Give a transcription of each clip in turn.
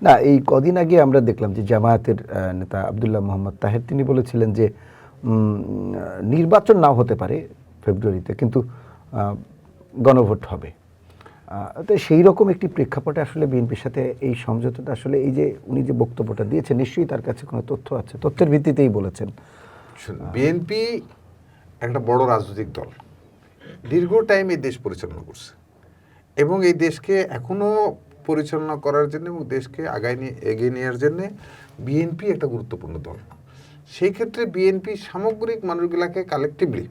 না, এই কদিন আগে আমরা দেখলাম যে জামায়াতের নেতা আব্দুল্লাহ মোহাম্মদ তাহের তিনি বলেছিলেন যে নির্বাচন নাও হতে পারে ফেব্রুয়ারিতে, কিন্তু গণভোট হবে। তো সেই রকম একটি প্রেক্ষাপটে আসলে বিএনপির সাথে এই সমঝোতাটা আসলে, এই যে উনি যে বক্তব্যটা দিয়েছেন, নিশ্চয়ই তার কাছে কোনো তথ্য আছে, তথ্যের ভিত্তিতেই বলেছেন। বিএনপি একটা বড় রাজনৈতিক দল, দীর্ঘ টাইম এই দেশ পরিচালনা করছে এবং এই দেশকে এখনো পরিচালনা করার জন্য এবং দেশকে এগিয়ে নেওয়ার জন্য বিএনপি একটা গুরুত্বপূর্ণ দল। সেই ক্ষেত্রে বিএনপি সামগ্রিক মানুষগুলাকে কালেকটিভলি,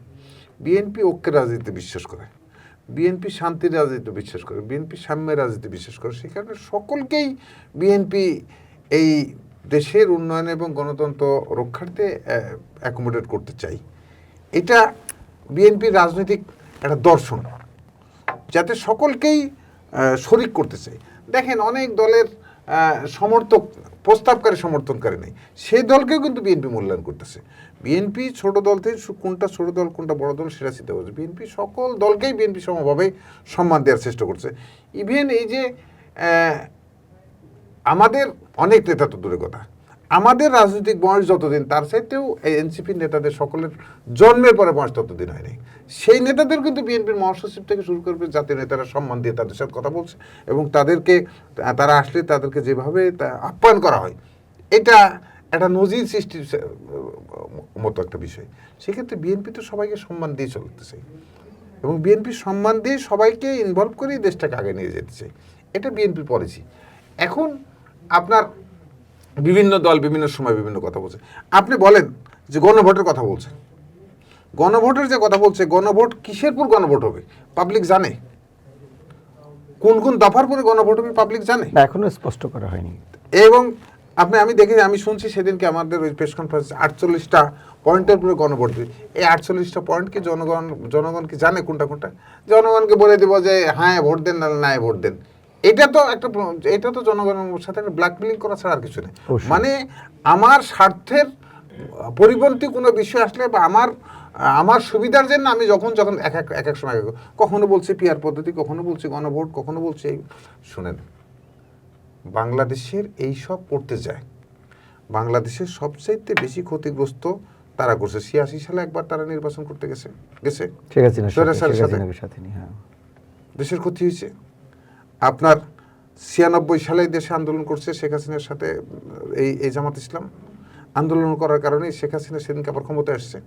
বিএনপি ঐক্যের রাজনীতিতে বিশ্বাস করে, বিএনপি শান্তির রাজনীতিতে বিশ্বাস করে, বিএনপি সাম্যের রাজনীতিতে বিশ্বাস করে। সেই কারণে সকলকেই বিএনপি এই দেশের উন্নয়ন এবং গণতন্ত্র রক্ষার্থে অ্যাকোমোডেট করতে চাই। এটা বিএনপির রাজনৈতিক একটা দর্শন, যাতে সকলকেই শরিক করতে চাই। দেখেন, অনেক দলের সমর্থক, প্রস্তাবকারী সমর্থনকারী নেই, সেই দলকেও কিন্তু বিএনপি মূল্যায়ন করতেছে। বিএনপি ছোট দল থেকে কোনটা ছোট দল কোনটা বড় দল সেটা চিন্তা করছে। বিএনপি সকল দলকেই বিএনপি সমভাবে সম্মান দেওয়ার চেষ্টা করছে। ইভেন এই যে আমাদের অনেক নেতা তো দূরের কথা, আমাদের রাজনৈতিক বয়স যতদিন, তার চাইতেও এই এনসিপির নেতাদের সকলের জন্মের পরে বয়স ততদিন হয়নি। সেই নেতাদের কিন্তু বিএনপির মহাসচিব থেকে শুরু করবে জাতীয় নেতারা সম্মান দিয়ে তাদের সাথে কথা বলছে এবং তাদেরকে, তারা আসলে তাদেরকে যেভাবে আপ্যায়ন করা হয়, এটা একটা নজির সৃষ্টির মতো একটা বিষয়। সেক্ষেত্রে বিএনপি তো সবাইকে সম্মান দিয়ে চলতে চাই এবং বিএনপি সম্মান দিয়ে সবাইকে ইনভলভ করেই দেশটাকে আগে নিয়ে যেতে চাই। এটা বিএনপির পলিসি। এখন আপনার বিভিন্ন দল বিভিন্ন সময় বিভিন্ন কথা বলছে। আপনি বলেন যে গণভোটের কথা বলছে, গণভোটের যে কথা বলছে, গণভোট কিসের পর গণভোট হবে পাবলিক জানে? কোন কোন দফার পরে গণভোট হবে পাবলিক জানে? এখনো স্পষ্ট করা হয়নি। এবং আমি শুনছি সেদিনকে আমাদের ওই প্রেস কনফারেন্সে 48টা পয়েন্টের উপরে গণভোট দিবে। এই 48টা পয়েন্ট কি জনগণ কি জানে কোনটা কোনটা? জনগণকে বলে দেব যে হ্যাঁ ভোট দেন, না না ভোট দেন। এটা তো জনগণের সাথে একটা ব্ল্যাকমেলিং করা ছাড়া আর কিছু নেই। মানে আমার স্বার্থের পরিপন্থী কোনো বিষয় আসলে বা আমার সুবিধার জন্য আমি যখন এক এক সময় কখনো বলছি পিআর পদ্ধতি, কখনো বলছি গণভোট, কখনো বলছি এই। শুনেন, বাংলাদেশের এই সব করতে যায়, বাংলাদেশের সবচাইতে বেশি ক্ষতিগ্রস্ত তারা করছে। 86 সালে একবার তারা নির্বাচন করতে গেছে দেশের ক্ষতি হয়েছে। আপনার 96 সালে দেশে আন্দোলন করছে শেখ হাসিনার সাথে এই জামাত ইসলাম। আন্দোলন করার কারণে শেখ হাসিনা সেদিনকে আবার ক্ষমতায় আসছে।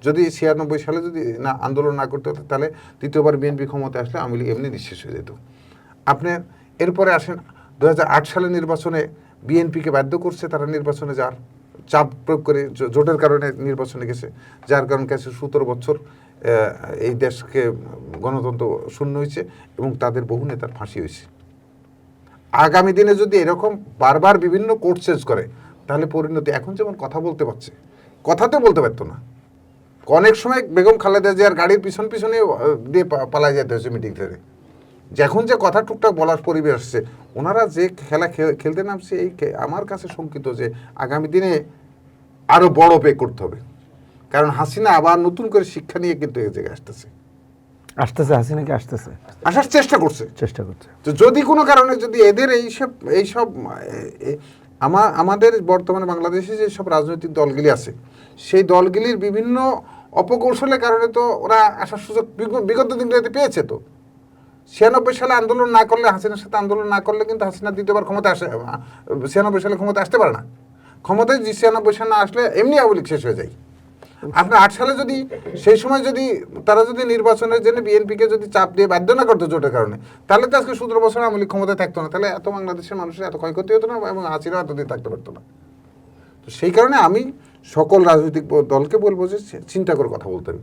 যদি 96 সালে যদি না আন্দোলন না করতে হতো, তাহলে দ্বিতীয়বার বিএনপি ক্ষমতায় আসলে আওয়ামী লীগ এমনি নিঃশেষ হয়ে যেত। আপনি এরপরে আসেন 2008 সালে নির্বাচনে বিএনপিকে বাধ্য করছে তারা নির্বাচনে যাওয়ার, চাপ প্রয়োগ করে জোটের কারণে নির্বাচনে গেছে, যার কারণে গেছে 17 বছর এই দেশকে গণতন্ত্র শূন্য হয়েছে এবং তাদের বহু নেতার ফাঁসি হয়েছে। আগামী দিনে যদি এরকম বারবার বিভিন্ন কোর্ট চেঞ্জ করে, তাহলে পরিণতি, এখন যেমন কথা বলতে পারছে, কথাতে বলতে পারতো না, অনেক সময় বেগম খালেদা জিয়ার গাড়ির পিছনে দিয়ে পালায় যেতে হয়েছে মিটিং থেকে। যখন যে কথা টুকটাক বলার পরিবেশ আসছে, ওনারা যে খেলা খেলতে নামছে, আমার কাছে শঙ্কিত যে আগামী দিনে আরো বড় পে করতে হবে। কারণ হাসিনা আবার নতুন করে শিক্ষা নিয়ে কিন্তু এই জায়গায় হাসিনাকে আসার চেষ্টা করছে। তো যদি কোনো কারণে যদি এদের এইসব আমাদের বর্তমানে বাংলাদেশে যে সব রাজনৈতিক দলগুলি আছে, সেই দলগুলির বিভিন্ন অপকৌশলের কারণে তো ওরা আসার সুযোগ বিগত দিনগুলোতে পেয়েছে। তো 96 সালে আন্দোলন না করলে, হাসিনার সাথে আন্দোলন না করলে কিন্তু হাসিনা দ্বিতীয়বার ক্ষমতা 96 সালে ক্ষমতা আসতে পারে না। ক্ষমতায় 96 সালে না আসলে এমনি আওয়ামী লীগ শেষ হয়ে যায়। আপনার 8 সালে যদি সেই সময় যদি তারা যদি নির্বাচনের জন্য বিএনপিকে যদি চাপ দিয়ে বাধ্য না করতো জোটের কারণে, তাহলে তো আজকে 17 বছর আওয়ামী লীগ ক্ষমতায় থাকতো না, তাহলে এত বাংলাদেশের মানুষের এত ক্ষয়ক্ষতি হতো না এবং হাসিনা এতদিন থাকতে পারতো না। তো সেই কারণে আমি সকল রাজনৈতিক দলকে বলবো যে চিন্তা করে কথা বলতে হবে।